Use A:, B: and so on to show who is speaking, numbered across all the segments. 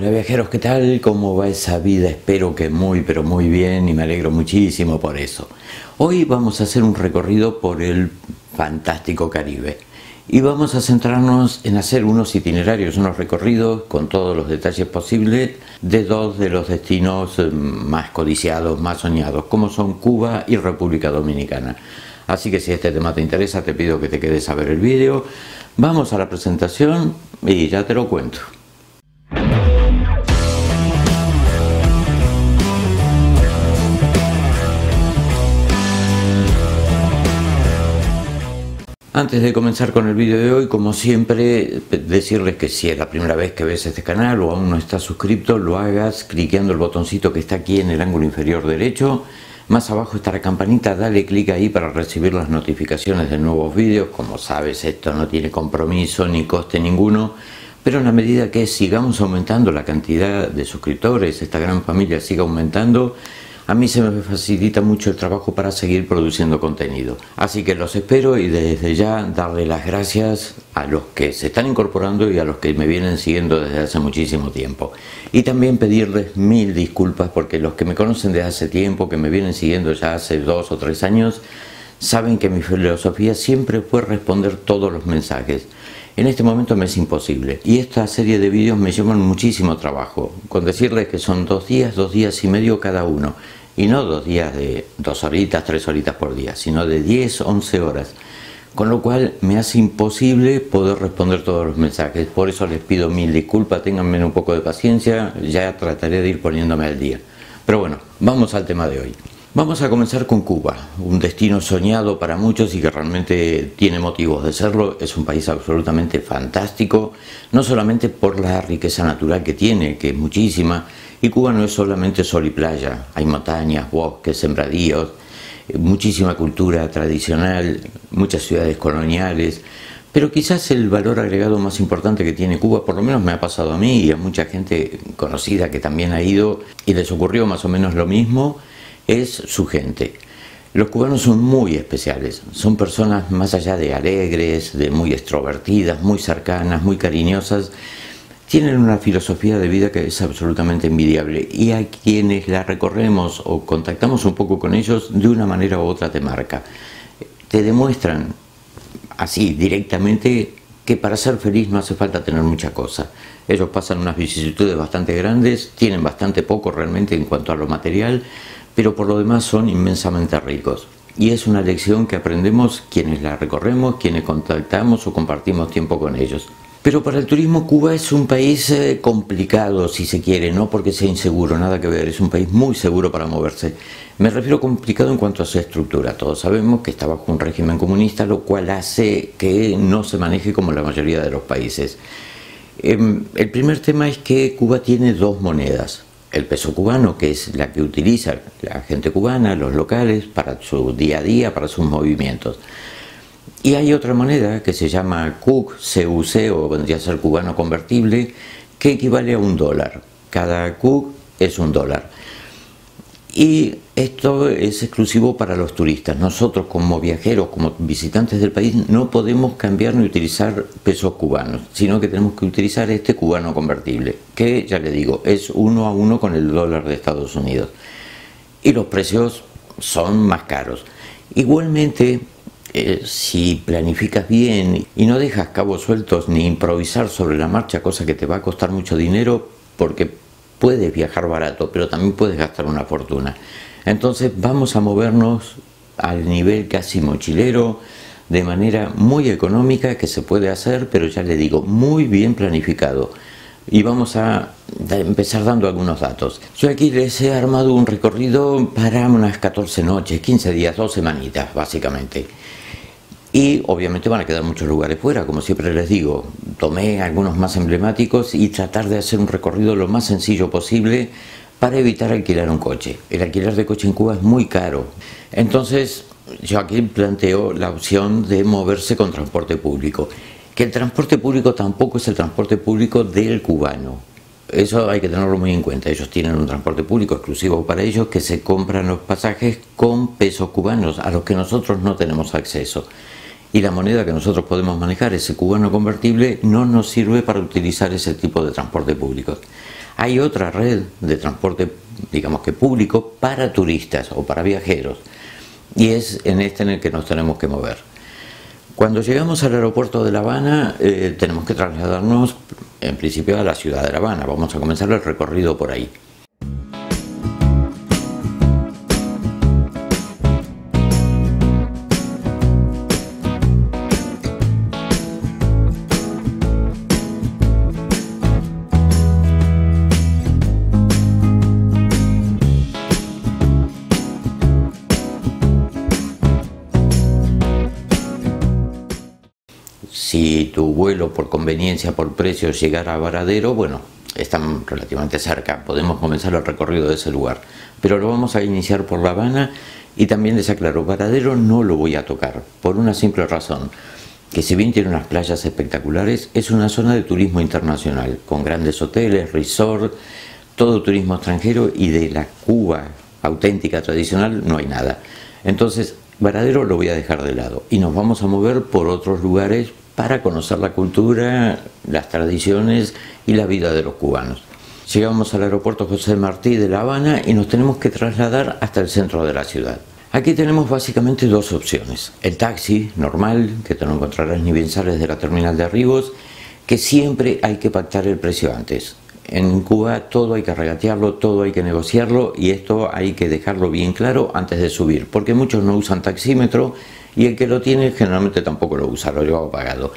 A: Hola viajeros, ¿qué tal? ¿Cómo va esa vida? Espero que muy pero muy bien y me alegro muchísimo por eso. Hoy vamos a hacer un recorrido por el fantástico Caribe y vamos a centrarnos en hacer unos itinerarios, unos recorridos con todos los detalles posibles de dos de los destinos más codiciados, más soñados, como son Cuba y República Dominicana. Así que si este tema te interesa, te pido que te quedes a ver el vídeo. Vamos a la presentación y ya te lo cuento. Antes de comenzar con el vídeo de hoy, como siempre, decirles que si es la primera vez que ves este canal o aún no estás suscrito, lo hagas cliqueando el botoncito que está aquí en el ángulo inferior derecho. Más abajo está la campanita, dale clic ahí para recibir las notificaciones de nuevos vídeos. Como sabes, esto no tiene compromiso ni coste ninguno, pero en la medida que sigamos aumentando la cantidad de suscriptores, esta gran familia siga aumentando, a mí se me facilita mucho el trabajo para seguir produciendo contenido. Así que los espero y desde ya darle las gracias a los que se están incorporando y a los que me vienen siguiendo desde hace muchísimo tiempo. Y también pedirles mil disculpas porque los que me conocen desde hace tiempo, que me vienen siguiendo ya hace 2 o 3 años, saben que mi filosofía siempre fue responder todos los mensajes. En este momento me es imposible y esta serie de vídeos me llevan muchísimo trabajo, con decirles que son 2 días y medio cada uno, y no 2 días de 2 horitas, 3 horitas por día, sino de 10, 11 horas, con lo cual me hace imposible poder responder todos los mensajes. Por eso les pido mil disculpas, ténganme un poco de paciencia, ya trataré de ir poniéndome al día. Pero bueno, vamos al tema de hoy. Vamos a comenzar con Cuba, un destino soñado para muchos y que realmente tiene motivos de serlo. Es un país absolutamente fantástico, no solamente por la riqueza natural que tiene, que es muchísima, y Cuba no es solamente sol y playa, hay montañas, bosques, sembradíos, muchísima cultura tradicional, muchas ciudades coloniales, pero quizás el valor agregado más importante que tiene Cuba, por lo menos me ha pasado a mí y a mucha gente conocida que también ha ido y les ocurrió más o menos lo mismo, es su gente. Los cubanos son muy especiales, son personas más allá de alegres, de muy extrovertidas, muy cercanas, muy cariñosas. Tienen una filosofía de vida que es absolutamente envidiable y a quienes la recorremos o contactamos un poco con ellos, de una manera u otra te marca. Te demuestran así directamente que para ser feliz no hace falta tener mucha cosa. Ellos pasan unas vicisitudes bastante grandes, tienen bastante poco realmente en cuanto a lo material, pero por lo demás son inmensamente ricos. Y es una lección que aprendemos quienes la recorremos, quienes contactamos o compartimos tiempo con ellos. Pero para el turismo Cuba es un país complicado, si se quiere, no porque sea inseguro, nada que ver, es un país muy seguro para moverse. Me refiero complicado en cuanto a su estructura. Todos sabemos que está bajo un régimen comunista, lo cual hace que no se maneje como la mayoría de los países. El primer tema es que Cuba tiene 2 monedas. El peso cubano, que es la que utiliza la gente cubana, los locales, para su día a día, para sus movimientos. Y hay otra moneda que se llama CUC, CUC, o vendría a ser cubano convertible, que equivale a $1. Cada CUC es $1. Y esto es exclusivo para los turistas. Nosotros como viajeros, como visitantes del país, no podemos cambiar ni utilizar pesos cubanos, sino que tenemos que utilizar este cubano convertible, que ya le digo, es 1 a 1 con el dólar de Estados Unidos. Y los precios son más caros. Igualmente, si planificas bien y no dejas cabos sueltos ni improvisar sobre la marcha, cosa que te va a costar mucho dinero porque puedes viajar barato, pero también puedes gastar una fortuna. Entonces vamos a movernos al nivel casi mochilero, de manera muy económica que se puede hacer, pero ya le digo, muy bien planificado. Y vamos a empezar dando algunos datos. Yo aquí les he armado un recorrido para unas 14 noches, 15 días, 2 semanitas básicamente. Y obviamente van a quedar muchos lugares fuera, como siempre les digo. Tomé algunos más emblemáticos y tratar de hacer un recorrido lo más sencillo posible para evitar alquilar un coche. El alquiler de coche en Cuba es muy caro. Entonces yo aquí planteo la opción de moverse con transporte público. Que el transporte público tampoco es el transporte público del cubano. Eso hay que tenerlo muy en cuenta. Ellos tienen un transporte público exclusivo para ellos que se compran los pasajes con pesos cubanos a los que nosotros no tenemos acceso. Y la moneda que nosotros podemos manejar, ese cubano convertible, no nos sirve para utilizar ese tipo de transporte público. Hay otra red de transporte, digamos que público, para turistas o para viajeros, y es en este en el que nos tenemos que mover. Cuando llegamos al aeropuerto de La Habana, tenemos que trasladarnos en principio a la ciudad de La Habana. Vamos a comenzar el recorrido por ahí. Si tu vuelo por conveniencia, por precio, llegara a Varadero, bueno, están relativamente cerca, podemos comenzar el recorrido de ese lugar. Pero lo vamos a iniciar por La Habana y también les aclaro, Varadero no lo voy a tocar, por una simple razón, que si bien tiene unas playas espectaculares, es una zona de turismo internacional, con grandes hoteles, resort, todo turismo extranjero, y de la Cuba auténtica, tradicional, no hay nada. Entonces, Varadero lo voy a dejar de lado y nos vamos a mover por otros lugares para conocer la cultura, las tradiciones y la vida de los cubanos. Llegamos al aeropuerto José Martí de La Habana y nos tenemos que trasladar hasta el centro de la ciudad. Aquí tenemos básicamente dos opciones. El taxi normal, que te lo encontrarás ni bien sales de la terminal de arribos, que siempre hay que pactar el precio antes. En Cuba todo hay que regatearlo, todo hay que negociarlo, y esto hay que dejarlo bien claro antes de subir, porque muchos no usan taxímetro y el que lo tiene generalmente tampoco lo usa, lo lleva pagado.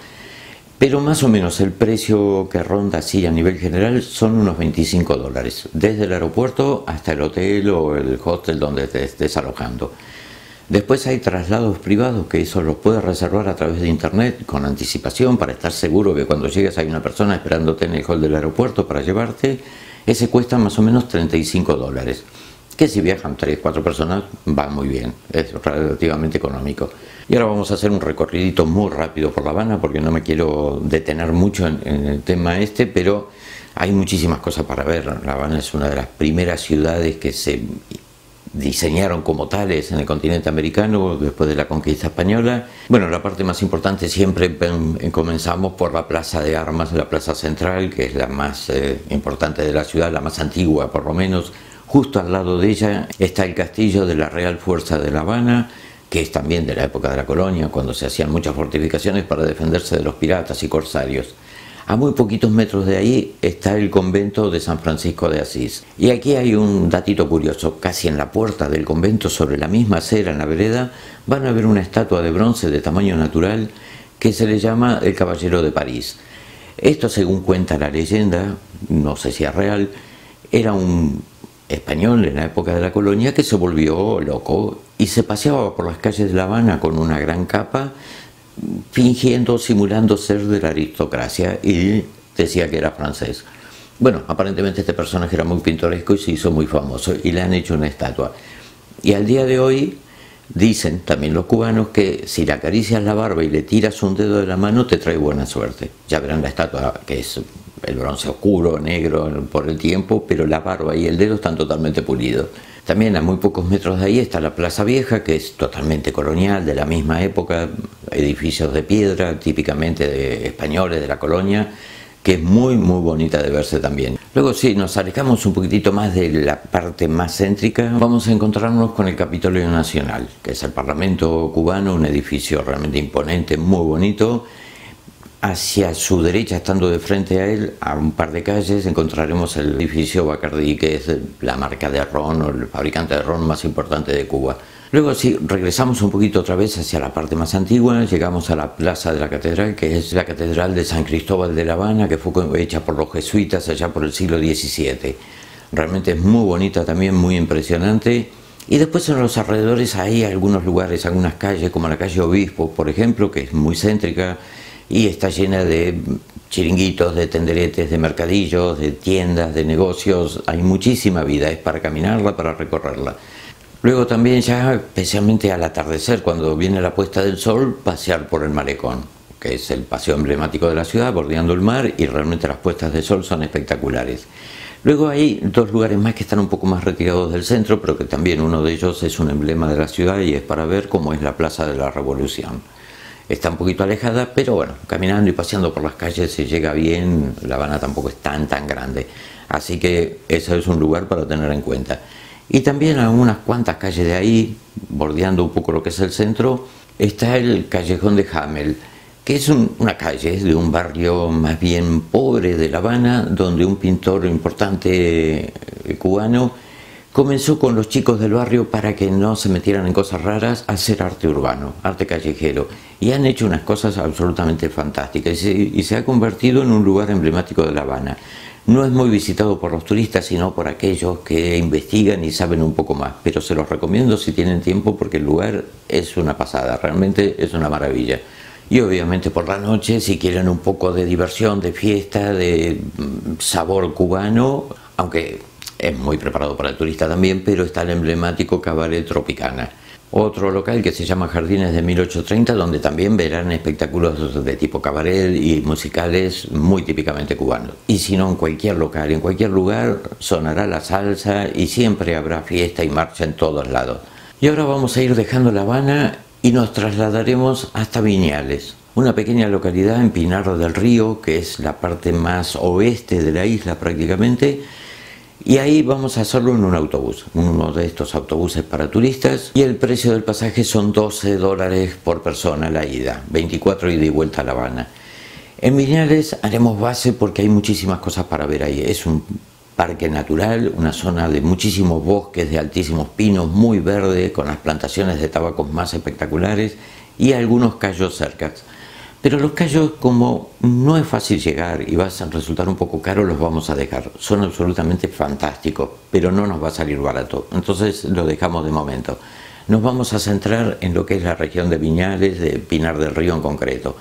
A: Pero más o menos el precio que ronda así a nivel general son unos $25, desde el aeropuerto hasta el hotel o el hostel donde te estés alojando. Después hay traslados privados, que eso los puedes reservar a través de internet con anticipación para estar seguro que cuando llegues hay una persona esperándote en el hall del aeropuerto para llevarte. Ese cuesta más o menos $35, que si viajan 3-4 personas va muy bien, es relativamente económico. Y ahora vamos a hacer un recorridito muy rápido por La Habana, porque no me quiero detener mucho en el tema este, pero hay muchísimas cosas para ver. La Habana es una de las primeras ciudades que se diseñaron como tales en el continente americano después de la conquista española. Bueno, la parte más importante siempre comenzamos por la Plaza de Armas, la Plaza Central, que es la más importante de la ciudad, la más antigua por lo menos. Justo al lado de ella está el castillo de la Real Fuerza de La Habana, que es también de la época de la colonia, cuando se hacían muchas fortificaciones para defenderse de los piratas y corsarios. A muy poquitos metros de ahí está el convento de San Francisco de Asís. Y aquí hay un datito curioso: casi en la puerta del convento, sobre la misma acera en la vereda, van a ver una estatua de bronce de tamaño natural que se le llama el Caballero de París. Esto, según cuenta la leyenda, no sé si es real, era un español en la época de la colonia que se volvió loco y se paseaba por las calles de La Habana con una gran capa, fingiendo, simulando ser de la aristocracia, y decía que era francés. Bueno, aparentemente este personaje era muy pintoresco y se hizo muy famoso y le han hecho una estatua. Y al día de hoy dicen también los cubanos que si le acaricias la barba y le tiras un dedo de la mano te trae buena suerte. Ya verán la estatua, que es el bronce oscuro, negro por el tiempo, pero la barba y el dedo están totalmente pulidos. También a muy pocos metros de ahí está la Plaza Vieja, que es totalmente colonial, de la misma época, edificios de piedra, típicamente de españoles de la colonia, que es muy muy bonita de verse también. Luego, si nos alejamos un poquitito más de la parte más céntrica, vamos a encontrarnos con el Capitolio Nacional, que es el Parlamento cubano, un edificio realmente imponente, muy bonito. Hacia su derecha, estando de frente a él, a un par de calles, encontraremos el edificio Bacardí, que es la marca de ron o el fabricante de ron más importante de Cuba. Luego, si regresamos un poquito otra vez hacia la parte más antigua, llegamos a la Plaza de la Catedral, que es la Catedral de San Cristóbal de La Habana, que fue hecha por los jesuitas allá por el siglo XVII. Realmente es muy bonita también, muy impresionante. Y después en los alrededores hay algunos lugares, algunas calles, como la calle Obispo, por ejemplo, que es muy céntrica y está llena de chiringuitos, de tenderetes, de mercadillos, de tiendas, de negocios. Hay muchísima vida, es para caminarla, para recorrerla. Luego también, ya especialmente al atardecer, cuando viene la puesta del sol, pasear por el Malecón, que es el paseo emblemático de la ciudad, bordeando el mar, y realmente las puestas de sol son espectaculares. Luego hay dos lugares más que están un poco más retirados del centro, pero que también uno de ellos es un emblema de la ciudad y es para ver, cómo es la Plaza de la Revolución. está un poquito alejada, pero bueno, caminando y paseando por las calles se llega bien. La Habana tampoco es tan grande, así que eso es un lugar para tener en cuenta. Y también a unas cuantas calles de ahí, bordeando un poco lo que es el centro, está el Callejón de Hamel, que es una calle de un barrio más bien pobre de La Habana, donde un pintor importante cubano comenzó con los chicos del barrio para que no se metieran en cosas raras a hacer arte urbano, arte callejero, y han hecho unas cosas absolutamente fantásticas y se ha convertido en un lugar emblemático de La Habana. No es muy visitado por los turistas, sino por aquellos que investigan y saben un poco más, pero se los recomiendo si tienen tiempo porque el lugar es una pasada, realmente es una maravilla. Y obviamente por la noche, si quieren un poco de diversión, de fiesta, de sabor cubano, aunque es muy preparado para el turista también, pero está el emblemático Cabaret Tropicana. Otro local que se llama Jardines de 1830, donde también verán espectáculos de tipo cabaret y musicales muy típicamente cubanos. Y si no, en cualquier local, en cualquier lugar sonará la salsa y siempre habrá fiesta y marcha en todos lados. Y ahora vamos a ir dejando La Habana y nos trasladaremos hasta Viñales, una pequeña localidad en Pinar del Río, que es la parte más oeste de la isla prácticamente. Y ahí vamos a hacerlo en un autobús, uno de estos autobuses para turistas, y el precio del pasaje son $12 por persona la ida, 24 ida y vuelta a La Habana. En Viñales haremos base porque hay muchísimas cosas para ver ahí. Es un parque natural, una zona de muchísimos bosques de altísimos pinos, muy verde, con las plantaciones de tabacos más espectaculares y algunos cayos cerca. Pero los cayos, como no es fácil llegar y va a resultar un poco caro, los vamos a dejar. Son absolutamente fantásticos, pero no nos va a salir barato. Entonces lo dejamos de momento. Nos vamos a centrar en lo que es la región de Viñales, de Pinar del Río en concreto.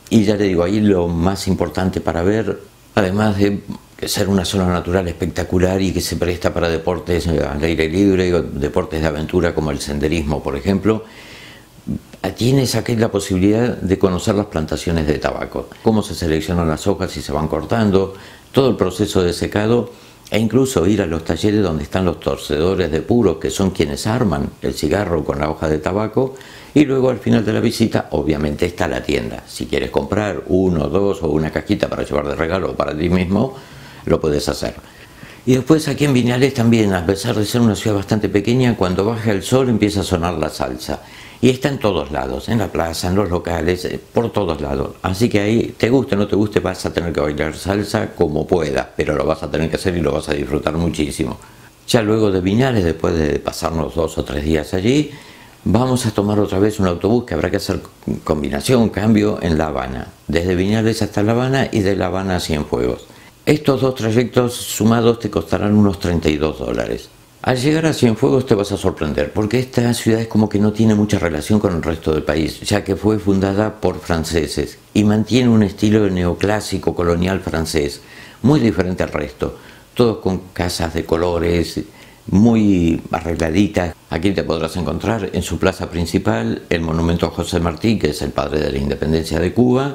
A: Y ya le digo, ahí lo más importante para ver, además de ser una zona natural espectacular y que se presta para deportes al aire libre, deportes de aventura como el senderismo, por ejemplo, tienes aquí la posibilidad de conocer las plantaciones de tabaco, cómo se seleccionan las hojas y se van cortando, todo el proceso de secado e incluso ir a los talleres donde están los torcedores de puros, que son quienes arman el cigarro con la hoja de tabaco, y luego al final de la visita obviamente está la tienda. Si quieres comprar uno, dos o una cajita para llevar de regalo para ti mismo, lo puedes hacer. Y después aquí en Viñales también, a pesar de ser una ciudad bastante pequeña, cuando baja el sol empieza a sonar la salsa. Y está en todos lados, en la plaza, en los locales, por todos lados. Así que ahí, te guste o no te guste, vas a tener que bailar salsa como puedas, pero lo vas a tener que hacer y lo vas a disfrutar muchísimo. Ya luego de Viñales, después de pasarnos 2 o 3 días allí, vamos a tomar otra vez un autobús que habrá que hacer combinación, cambio en La Habana. Desde Viñales hasta La Habana y de La Habana a Cienfuegos. Estos 2 trayectos sumados te costarán unos $32. Al llegar a Cienfuegos te vas a sorprender, porque esta ciudad es como que no tiene mucha relación con el resto del país, ya que fue fundada por franceses y mantiene un estilo neoclásico colonial francés, muy diferente al resto, todos con casas de colores, muy arregladitas. Aquí te podrás encontrar en su plaza principal el monumento a José Martí, que es el padre de la independencia de Cuba,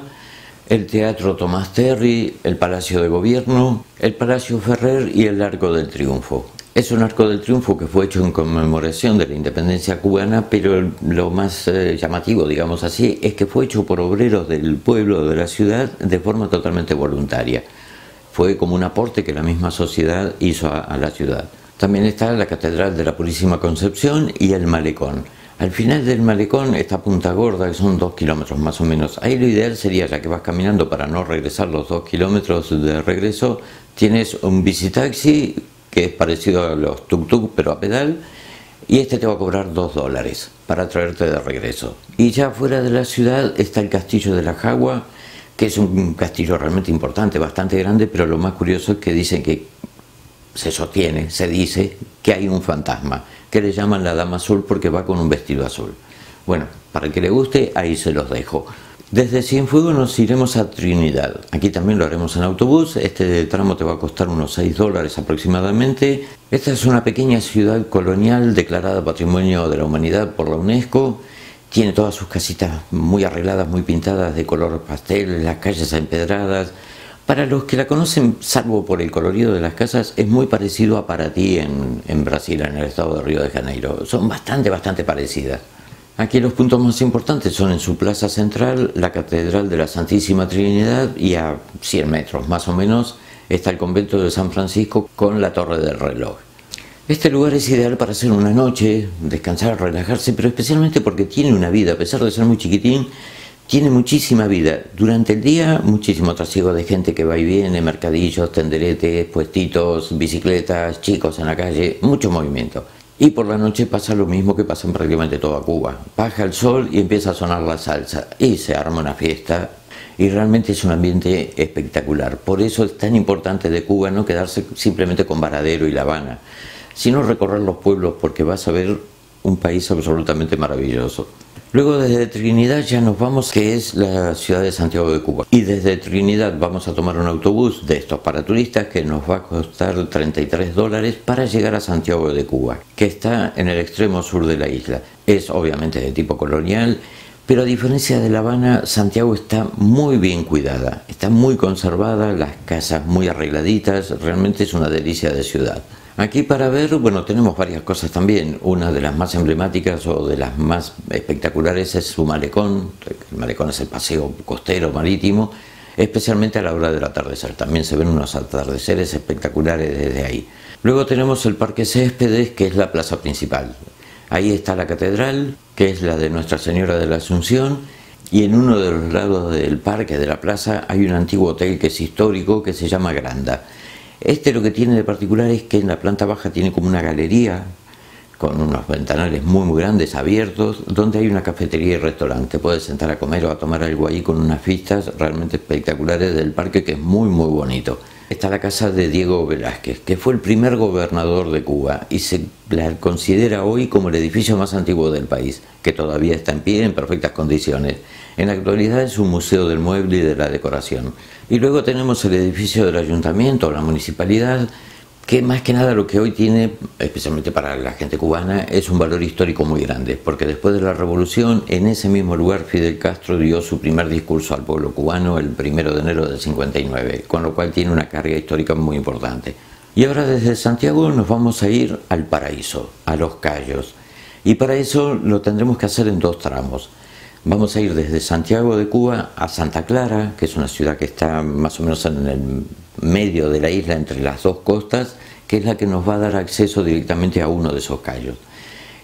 A: el Teatro Tomás Terry, el Palacio de Gobierno, el Palacio Ferrer y el Arco del Triunfo. Es un arco del triunfo que fue hecho en conmemoración de la independencia cubana, pero lo más llamativo, digamos así, es que fue hecho por obreros del pueblo, de la ciudad, de forma totalmente voluntaria. Fue como un aporte que la misma sociedad hizo a la ciudad. También está la Catedral de la Purísima Concepción y el Malecón. Al final del Malecón está Punta Gorda, que son 2 kilómetros más o menos. Ahí lo ideal sería, ya que vas caminando para no regresar los 2 kilómetros de regreso, tienes un bicitaxi, que es parecido a los tuk-tuk pero a pedal, y este te va a cobrar $2 para traerte de regreso. Y ya fuera de la ciudad está el Castillo de la Jagua, que es un castillo realmente importante, bastante grande, pero lo más curioso es que dicen que se dice que hay un fantasma, que le llaman la Dama Azul porque va con un vestido azul. Bueno, para el que le guste, ahí se los dejo. Desde Cienfuegos nos iremos a Trinidad. Aquí también lo haremos en autobús. Este tramo te va a costar unos $6 aproximadamente. Esta es una pequeña ciudad colonial declarada Patrimonio de la Humanidad por la UNESCO. Tiene todas sus casitas muy arregladas, muy pintadas de color pastel, las calles empedradas. Para los que la conocen, salvo por el colorido de las casas, es muy parecido a Paraty en Brasil, en el estado de Río de Janeiro. Son bastante parecidas. Aquí los puntos más importantes son en su plaza central, la Catedral de la Santísima Trinidad, y a 100 metros más o menos está el convento de San Francisco con la Torre del Reloj. Este lugar es ideal para hacer una noche, descansar, relajarse, pero especialmente porque tiene una vida, a pesar de ser muy chiquitín, tiene muchísima vida. Durante el día, muchísimo trasiego de gente que va y viene, mercadillos, tenderetes, puestitos, bicicletas, chicos en la calle, mucho movimiento. Y por la noche pasa lo mismo que pasa en prácticamente toda Cuba. Baja el sol y empieza a sonar la salsa y se arma una fiesta y realmente es un ambiente espectacular. Por eso es tan importante de Cuba no quedarse simplemente con Varadero y La Habana, sino recorrer los pueblos, porque vas a ver un país absolutamente maravilloso. Luego desde Trinidad ya nos vamos, que es la ciudad de Santiago de Cuba. Y desde Trinidad vamos a tomar un autobús de estos para turistas que nos va a costar $33 para llegar a Santiago de Cuba, que está en el extremo sur de la isla. Es obviamente de tipo colonial, pero a diferencia de La Habana, Santiago está muy bien cuidada, está muy conservada, las casas muy arregladitas, realmente es una delicia de ciudad. Aquí para ver, bueno, tenemos varias cosas también. Una de las más emblemáticas o de las más espectaculares es su malecón. El malecón es el paseo costero marítimo, especialmente a la hora del atardecer. También se ven unos atardeceres espectaculares desde ahí. Luego tenemos el Parque Céspedes, que es la plaza principal. Ahí está la catedral, que es la de Nuestra Señora de la Asunción, y en uno de los lados del parque, de la plaza, hay un antiguo hotel que es histórico, que se llama Granda. Este lo que tiene de particular es que en la planta baja tiene como una galería con unos ventanales muy grandes abiertos, donde hay una cafetería y restaurante. Puedes sentar a comer o a tomar algo ahí con unas vistas realmente espectaculares del parque, que es muy bonito. Está la casa de Diego Velázquez, que fue el primer gobernador de Cuba y se la considera hoy como el edificio más antiguo del país, que todavía está en pie en perfectas condiciones. En la actualidad es un museo del mueble y de la decoración. Y luego tenemos el edificio del ayuntamiento, la municipalidad, que más que nada lo que hoy tiene, especialmente para la gente cubana, es un valor histórico muy grande, porque después de la revolución, en ese mismo lugar Fidel Castro dio su primer discurso al pueblo cubano el 1 de enero del 59, con lo cual tiene una carga histórica muy importante. Y ahora desde Santiago nos vamos a ir al paraíso, a Los Cayos, y para eso lo tendremos que hacer en dos tramos. Vamos a ir desde Santiago de Cuba a Santa Clara, que es una ciudad que está más o menos en el medio de la isla, entre las dos costas, que es la que nos va a dar acceso directamente a uno de esos cayos.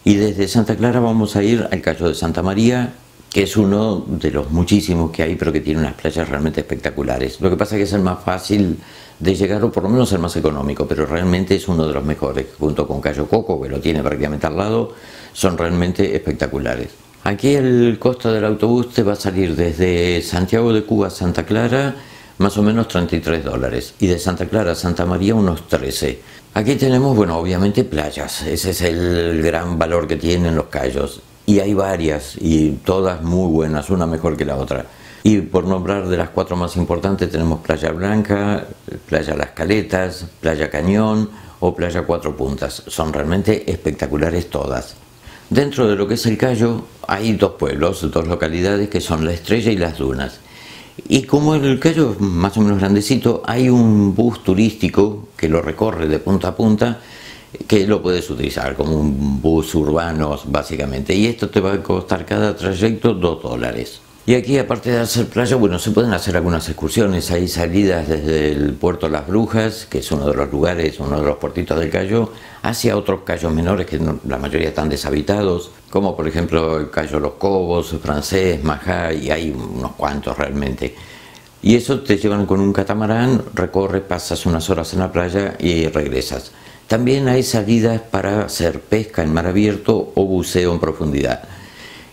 A: Y desde Santa Clara vamos a ir al Cayo de Santa María, que es uno de los muchísimos que hay, pero que tiene unas playas realmente espectaculares. Lo que pasa es que es el más fácil de llegar, o por lo menos el más económico, pero realmente es uno de los mejores, junto con Cayo Coco, que lo tiene prácticamente al lado, son realmente espectaculares. Aquí el costo del autobús te va a salir desde Santiago de Cuba a Santa Clara más o menos $33 y de Santa Clara a Santa María unos 13. Aquí tenemos, bueno, obviamente playas, ese es el gran valor que tienen Los Cayos, y hay varias y todas muy buenas, una mejor que la otra. Y por nombrar de las 4 más importantes tenemos Playa Blanca, Playa Las Caletas, Playa Cañón o Playa Cuatro Puntas. Son realmente espectaculares todas. Dentro de lo que es el Cayo hay dos pueblos, dos localidades, que son La Estrella y Las Dunas. Y como el Cayo es más o menos grandecito, hay un bus turístico que lo recorre de punta a punta, que lo puedes utilizar como un bus urbano básicamente. Y esto te va a costar cada trayecto $2. Y aquí, aparte de hacer playa, bueno, se pueden hacer algunas excursiones. Hay salidas desde el puerto Las Brujas, que es uno de los lugares, uno de los puertitos del Cayo, hacia otros cayos menores que la mayoría están deshabitados, como por ejemplo el Cayo Los Cobos, Francés, Majá, y hay unos cuantos realmente. Y eso te llevan con un catamarán, recorres, pasas unas horas en la playa y regresas. También hay salidas para hacer pesca en mar abierto o buceo en profundidad.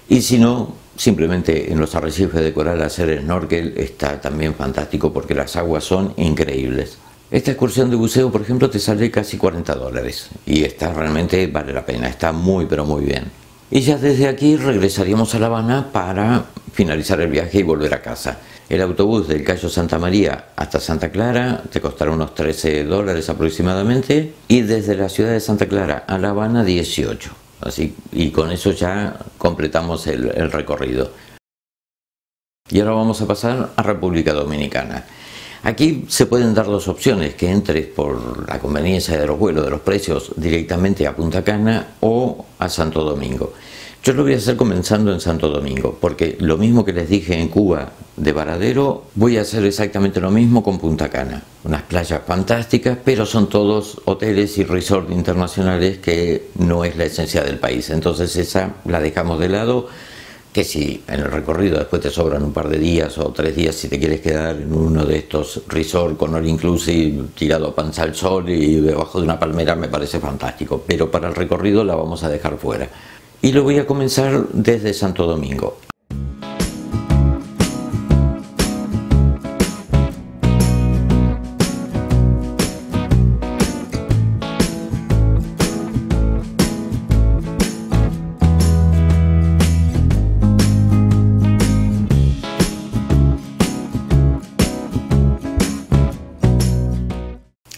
A: Y si no, simplemente en los arrecifes de coral hacer snorkel está también fantástico, porque las aguas son increíbles. Esta excursión de buceo, por ejemplo, te sale casi $40 y está realmente, vale la pena, está muy pero muy bien. Y ya desde aquí regresaríamos a La Habana para finalizar el viaje y volver a casa. El autobús del Cayo Santa María hasta Santa Clara te costará unos $13 aproximadamente, y desde la ciudad de Santa Clara a La Habana 18. Así, y con eso ya completamos el recorrido. Y ahora vamos a pasar a República Dominicana. Aquí se pueden dar dos opciones: que entres por la conveniencia de los vuelos, de los precios, directamente a Punta Cana o a Santo Domingo. Yo lo voy a hacer comenzando en Santo Domingo, porque lo mismo que les dije en Cuba de Varadero, voy a hacer exactamente lo mismo con Punta Cana. Unas playas fantásticas, pero son todos hoteles y resorts internacionales que no es la esencia del país. Entonces esa la dejamos de lado, que si en el recorrido después te sobran un par de días o 3 días si te quieres quedar en uno de estos resorts con all inclusive, tirado a panza al sol y debajo de una palmera, me parece fantástico. Pero para el recorrido la vamos a dejar fuera. Y lo voy a comenzar desde Santo Domingo.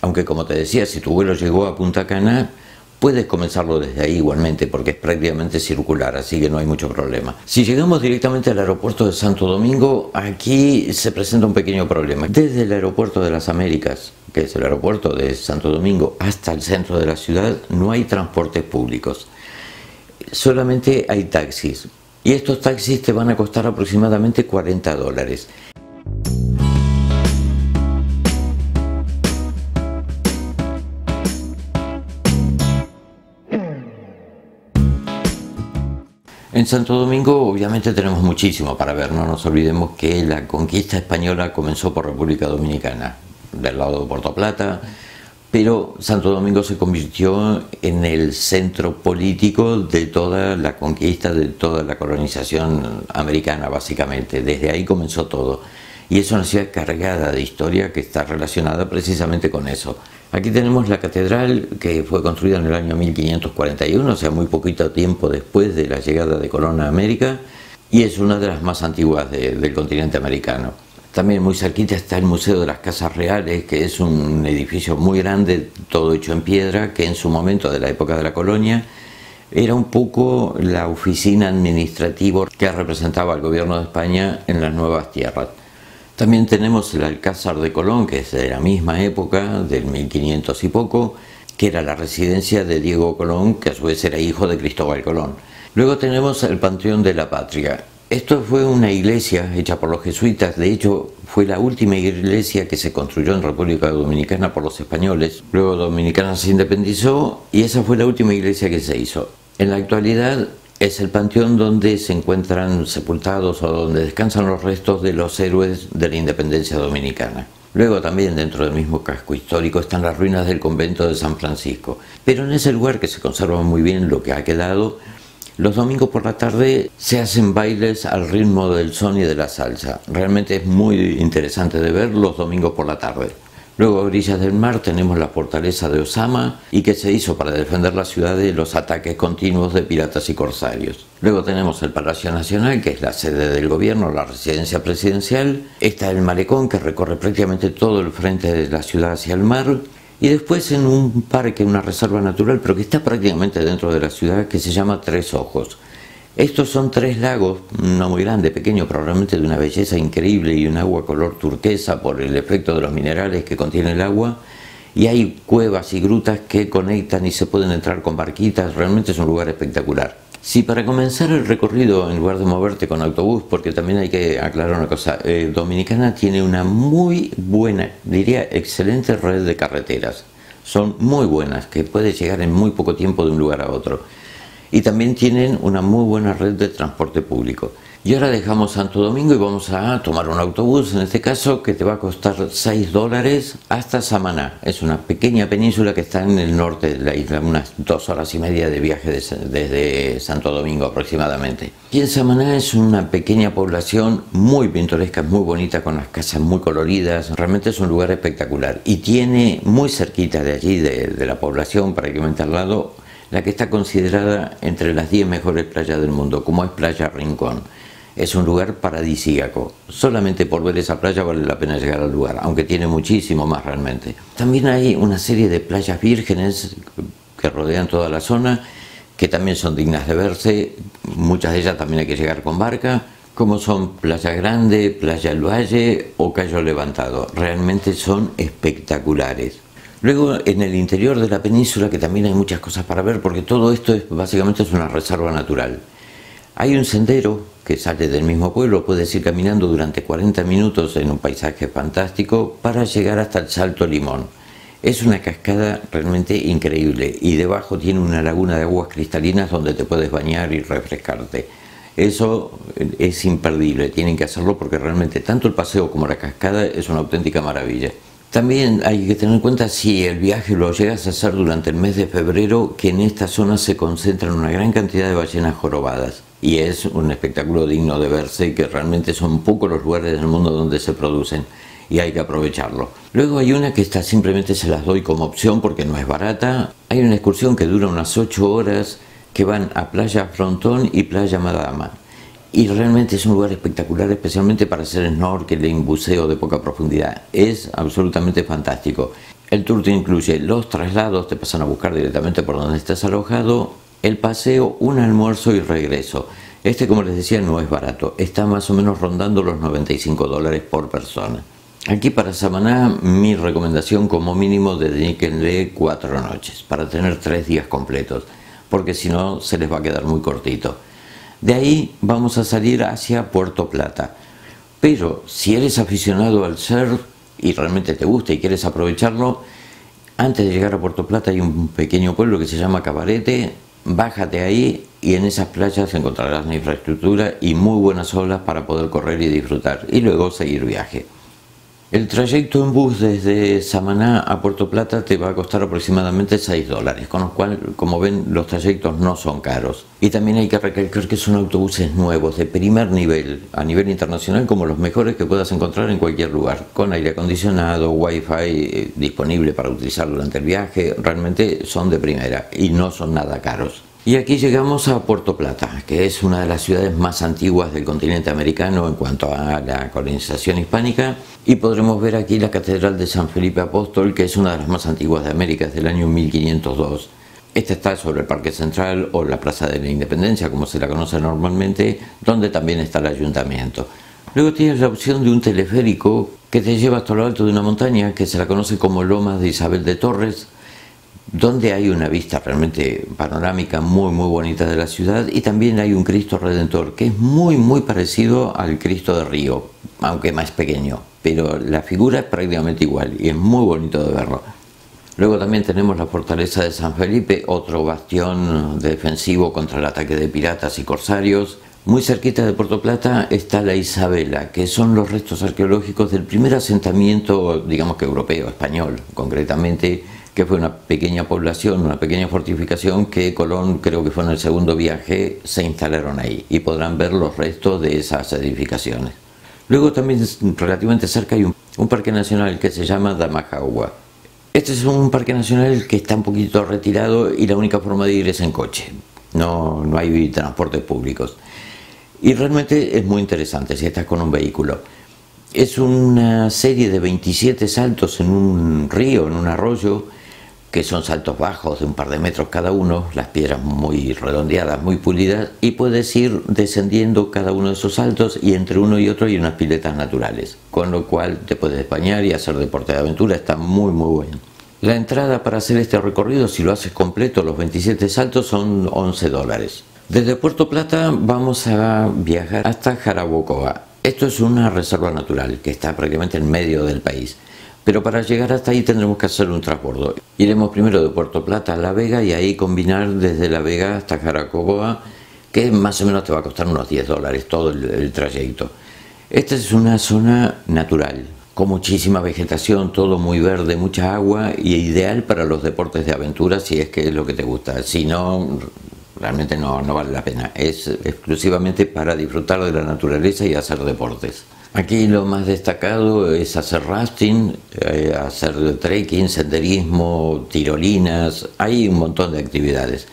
A: Aunque como te decía, si tu vuelo llegó a Punta Cana, puedes comenzarlo desde ahí igualmente porque es prácticamente circular, así que no hay mucho problema. Si llegamos directamente al aeropuerto de Santo Domingo, aquí se presenta un pequeño problema. Desde el aeropuerto de las Américas, que es el aeropuerto de Santo Domingo, hasta el centro de la ciudad, no hay transportes públicos. Solamente hay taxis. Y estos taxis te van a costar aproximadamente $40. En Santo Domingo obviamente tenemos muchísimo para ver, no nos olvidemos que la conquista española comenzó por República Dominicana, del lado de Puerto Plata, pero Santo Domingo se convirtió en el centro político de toda la conquista, de toda la colonización americana básicamente, desde ahí comenzó todo. Y es una ciudad cargada de historia que está relacionada precisamente con eso. Aquí tenemos la catedral que fue construida en el año 1541, o sea, muy poquito tiempo después de la llegada de Colón a América, y es una de las más antiguas del continente americano. También muy cerquita está el Museo de las Casas Reales, que es un edificio muy grande, todo hecho en piedra, que en su momento, de la época de la colonia, era un poco la oficina administrativa que representaba al gobierno de España en las nuevas tierras. También tenemos el Alcázar de Colón, que es de la misma época, del 1500 y poco, que era la residencia de Diego Colón, que a su vez era hijo de Cristóbal Colón. Luego tenemos el Panteón de la Patria. Esto fue una iglesia hecha por los jesuitas, de hecho fue la última iglesia que se construyó en República Dominicana por los españoles. Luego Dominicana se independizó y esa fue la última iglesia que se hizo. En la actualidad es el panteón donde se encuentran sepultados o donde descansan los restos de los héroes de la independencia dominicana. Luego también dentro del mismo casco histórico están las ruinas del convento de San Francisco. Pero en ese lugar que se conserva muy bien lo que ha quedado, los domingos por la tarde se hacen bailes al ritmo del son y de la salsa. Realmente es muy interesante de ver los domingos por la tarde. Luego a orillas del mar tenemos la fortaleza de Osama y que se hizo para defender la ciudad de los ataques continuos de piratas y corsarios. Luego tenemos el Palacio Nacional, que es la sede del gobierno, la residencia presidencial. Está el malecón que recorre prácticamente todo el frente de la ciudad hacia el mar. Y después en un parque, una reserva natural, pero que está prácticamente dentro de la ciudad, que se llama Tres Ojos. Estos son 3 lagos, no muy grandes, pequeños, pero realmente de una belleza increíble y un agua color turquesa por el efecto de los minerales que contiene el agua. Y hay cuevas y grutas que conectan y se pueden entrar con barquitas, realmente es un lugar espectacular. Si para comenzar el recorrido, en lugar de moverte con autobús, porque también hay que aclarar una cosa, Dominicana tiene una muy buena, diría excelente red de carreteras. Son muy buenas, que puedes llegar en muy poco tiempo de un lugar a otro. Y también tienen una muy buena red de transporte público. Y ahora dejamos Santo Domingo y vamos a tomar un autobús, en este caso, que te va a costar $6 hasta Samaná. Es una pequeña península que está en el norte de la isla, unas 2 horas y media de viaje desde Santo Domingo aproximadamente. Y en Samaná es una pequeña población muy pintoresca, muy bonita, con las casas muy coloridas. Realmente es un lugar espectacular. Y tiene muy cerquita de allí, de la población, prácticamente al lado, la que está considerada entre las 10 mejores playas del mundo, como es Playa Rincón. Es un lugar paradisíaco. Solamente por ver esa playa vale la pena llegar al lugar, aunque tiene muchísimo más realmente. También hay una serie de playas vírgenes que rodean toda la zona, que también son dignas de verse. Muchas de ellas también hay que llegar con barca, como son Playa Grande, Playa El Valle o Cayo Levantado. Realmente son espectaculares. Luego en el interior de la península, que también hay muchas cosas para ver, porque todo esto básicamente es una reserva natural. Hay un sendero que sale del mismo pueblo, puedes ir caminando durante 40 minutos en un paisaje fantástico para llegar hasta el Salto Limón. Es una cascada realmente increíble y debajo tiene una laguna de aguas cristalinas donde te puedes bañar y refrescarte. Eso es imperdible, tienen que hacerlo porque realmente tanto el paseo como la cascada es una auténtica maravilla. También hay que tener en cuenta, si el viaje lo llegas a hacer durante el mes de febrero, que en esta zona se concentran una gran cantidad de ballenas jorobadas y es un espectáculo digno de verse, que realmente son pocos los lugares del mundo donde se producen y hay que aprovecharlo. Luego hay una que simplemente se las doy como opción porque no es barata. Hay una excursión que dura unas 8 horas que van a Playa Frontón y Playa Madama. Y realmente es un lugar espectacular, especialmente para hacer snorkeling, buceo de poca profundidad. Es absolutamente fantástico. El tour te incluye los traslados, te pasan a buscar directamente por donde estés alojado, el paseo, un almuerzo y regreso. Como les decía, no es barato. Está más o menos rondando los $95 por persona. Aquí para Samaná, mi recomendación como mínimo, dedíquenle 4 noches para tener 3 días completos, porque si no se les va a quedar muy cortito. De ahí vamos a salir hacia Puerto Plata. Pero si eres aficionado al surf y realmente te gusta y quieres aprovecharlo, antes de llegar a Puerto Plata hay un pequeño pueblo que se llama Cabarete. Bájate ahí y en esas playas encontrarás la infraestructura y muy buenas olas para poder correr y disfrutar, y luego seguir viaje. El trayecto en bus desde Samaná a Puerto Plata te va a costar aproximadamente $6, con lo cual, como ven, los trayectos no son caros. Y también hay que recalcar que son autobuses nuevos, de primer nivel, a nivel internacional, como los mejores que puedas encontrar en cualquier lugar, con aire acondicionado, wifi disponible para utilizar durante el viaje. Realmente son de primera y no son nada caros. Y aquí llegamos a Puerto Plata, que es una de las ciudades más antiguas del continente americano en cuanto a la colonización hispánica, y podremos ver aquí la Catedral de San Felipe Apóstol, que es una de las más antiguas de América, es del año 1502. Esta está sobre el Parque Central o la Plaza de la Independencia, como se la conoce normalmente, donde también está el ayuntamiento. Luego tienes la opción de un teleférico que te lleva hasta lo alto de una montaña que se la conoce como Lomas de Isabel de Torres, donde hay una vista realmente panorámica muy bonita de la ciudad, y también hay un Cristo Redentor que es muy parecido al Cristo de Río, aunque más pequeño, pero la figura es prácticamente igual y es muy bonito de verlo. Luego también tenemos la fortaleza de San Felipe, otro bastión defensivo contra el ataque de piratas y corsarios. Muy cerquita de Puerto Plata está la Isabela, que son los restos arqueológicos del primer asentamiento, digamos que europeo, español concretamente, que fue una pequeña población, una pequeña fortificación que Colón, creo que fue en el segundo viaje, se instalaron ahí, y podrán ver los restos de esas edificaciones. Luego también relativamente cerca hay un parque nacional que se llama Damajagua. Este es un parque nacional que está un poquito retirado y la única forma de ir es en coche, no hay transportes públicos. Y realmente es muy interesante si estás con un vehículo. Es una serie de 27 saltos en un río, en un arroyo, que son saltos bajos de un par de metros cada uno, las piedras muy redondeadas, muy pulidas, y puedes ir descendiendo cada uno de esos saltos, y entre uno y otro hay unas piletas naturales, con lo cual te puedes bañar y hacer deporte de aventura. Está muy bueno. La entrada para hacer este recorrido, si lo haces completo, los 27 saltos, son $11. Desde Puerto Plata vamos a viajar hasta Jarabacoa. Esto es una reserva natural que está prácticamente en medio del país. Pero para llegar hasta ahí tendremos que hacer un transbordo. Iremos primero de Puerto Plata a La Vega y ahí combinar desde La Vega hasta Jarabacoa, que más o menos te va a costar unos $10 todo el trayecto. Esta es una zona natural, con muchísima vegetación, todo muy verde, mucha agua, y ideal para los deportes de aventura si es que es lo que te gusta. Si no, realmente no vale la pena. Es exclusivamente para disfrutar de la naturaleza y hacer deportes. Aquí lo más destacado es hacer rafting, hacer trekking, senderismo, tirolinas. Hay un montón de actividades.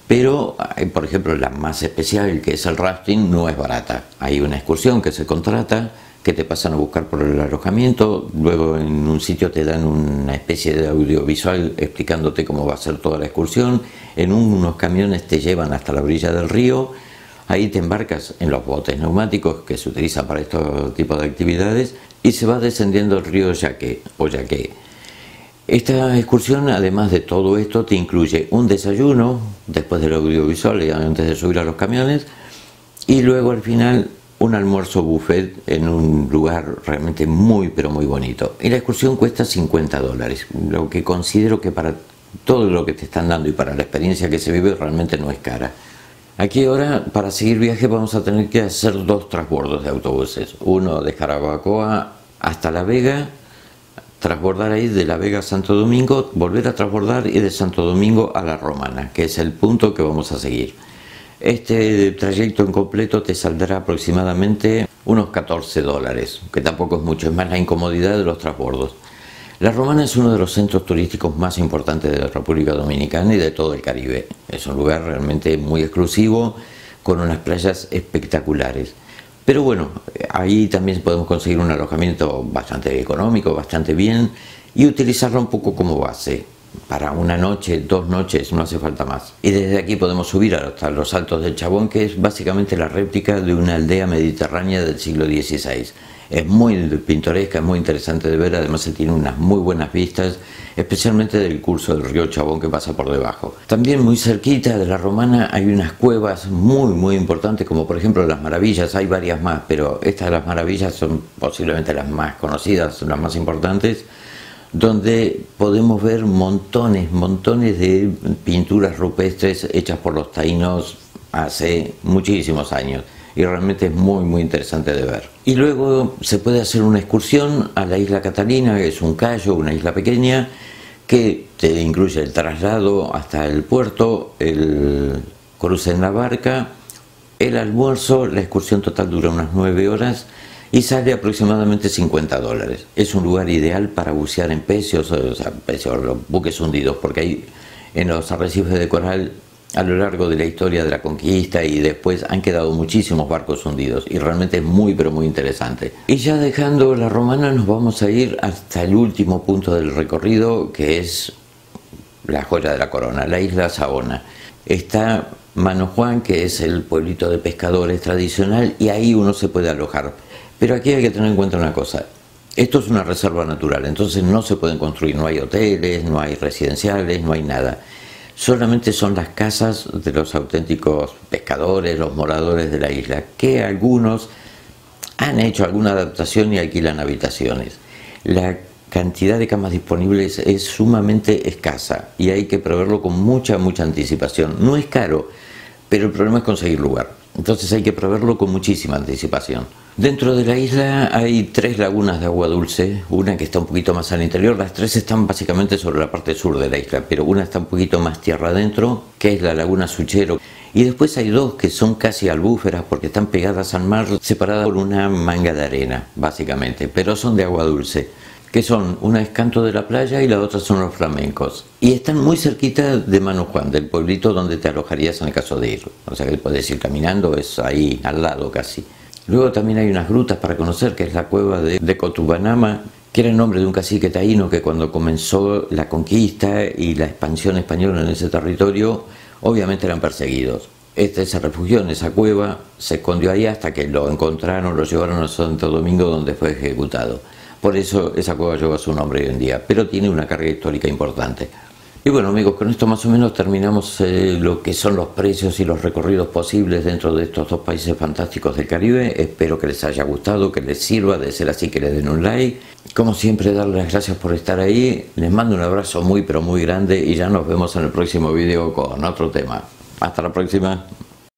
A: Pero, por ejemplo, la más especial, que es el rafting, no es barata. Hay una excursión que se contrata, que te pasan a buscar por el alojamiento, luego en un sitio te dan una especie de audiovisual explicándote cómo va a ser toda la excursión. En unos camiones te llevan hasta la orilla del río. Ahí te embarcas en los botes neumáticos que se utilizan para estos tipos de actividades y se va descendiendo el río Yaque o Yaque. Esta excursión, además de todo esto, te incluye un desayuno después del audiovisual y antes de subir a los camiones, y luego al final un almuerzo buffet en un lugar realmente muy pero muy bonito. Y la excursión cuesta $50, lo que considero que para todo lo que te están dando y para la experiencia que se vive realmente no es cara. Aquí ahora, para seguir viaje, vamos a tener que hacer 2 transbordos de autobuses. Uno de Jarabacoa hasta La Vega, transbordar ahí de La Vega a Santo Domingo, volver a transbordar y de Santo Domingo a La Romana, que es el punto que vamos a seguir. Este trayecto en completo te saldrá aproximadamente unos $14, que tampoco es mucho, es más la incomodidad de los transbordos. La Romana es uno de los centros turísticos más importantes de la República Dominicana y de todo el Caribe. Es un lugar realmente muy exclusivo, con unas playas espectaculares. Pero bueno, ahí también podemos conseguir un alojamiento bastante económico, bastante bien, y utilizarlo un poco como base. Para una noche, 2 noches, no hace falta más. Y desde aquí podemos subir hasta los Altos del Chabón, que es básicamente la réplica de una aldea mediterránea del siglo XVI. Es muy pintoresca, es muy interesante de ver, además se tiene unas muy buenas vistas, especialmente del curso del río Chabón que pasa por debajo. También muy cerquita de La Romana hay unas cuevas muy importantes, como por ejemplo Las Maravillas. Hay varias más, pero estas de Las Maravillas son posiblemente las más conocidas, las más importantes, donde podemos ver montones de pinturas rupestres hechas por los taínos hace muchísimos años, y realmente es muy interesante de ver. Y luego se puede hacer una excursión a la isla Catalina, que es un cayo, una isla pequeña, que te incluye el traslado hasta el puerto, el cruce en la barca, el almuerzo. La excursión total dura unas 9 horas y sale aproximadamente $50. Es un lugar ideal para bucear en pecios, o sea, pecios, los buques hundidos, porque hay en los arrecifes de coral, a lo largo de la historia de la conquista y después, han quedado muchísimos barcos hundidos y realmente es muy interesante. Y ya dejando La Romana, nos vamos a ir hasta el último punto del recorrido, que es la joya de la corona, la isla Saona. Está Mano Juan, que es el pueblito de pescadores tradicional, y ahí uno se puede alojar. Pero aquí hay que tener en cuenta una cosa: esto es una reserva natural, entonces no se pueden construir, no hay hoteles, no hay residenciales, no hay nada. Solamente son las casas de los auténticos pescadores, los moradores de la isla, que algunos han hecho alguna adaptación y alquilan habitaciones. La cantidad de camas disponibles es sumamente escasa y hay que preverlo con mucha anticipación. No es caro, pero el problema es conseguir lugar. Entonces hay que preverlo con muchísima anticipación. Dentro de la isla hay 3 lagunas de agua dulce, una que está un poquito más al interior. Las 3 están básicamente sobre la parte sur de la isla, pero una está un poquito más tierra adentro, que es la laguna Suchero. Y después hay 2 que son casi albúferas porque están pegadas al mar, separadas por una manga de arena, básicamente, pero son de agua dulce, que son, una es Canto de la Playa y la otra son Los Flamencos. Y están muy cerquita de Mano Juan, del pueblito donde te alojarías en el caso de ir. O sea que puedes ir caminando, es ahí al lado casi. Luego también hay unas grutas para conocer, que es la cueva de Cotubanama, que era el nombre de un cacique taíno que cuando comenzó la conquista y la expansión española en ese territorio, obviamente eran perseguidos. Este se refugió en esa cueva, se escondió ahí hasta que lo encontraron, lo llevaron a Santo Domingo, donde fue ejecutado. Por eso esa cueva lleva su nombre hoy en día, pero tiene una carga histórica importante. Y bueno, amigos, con esto más o menos terminamos lo que son los precios y los recorridos posibles dentro de estos 2 países fantásticos del Caribe. Espero que les haya gustado, que les sirva. De ser así, que les den un like. Como siempre, darles las gracias por estar ahí. Les mando un abrazo muy pero muy grande y ya nos vemos en el próximo video con otro tema. Hasta la próxima.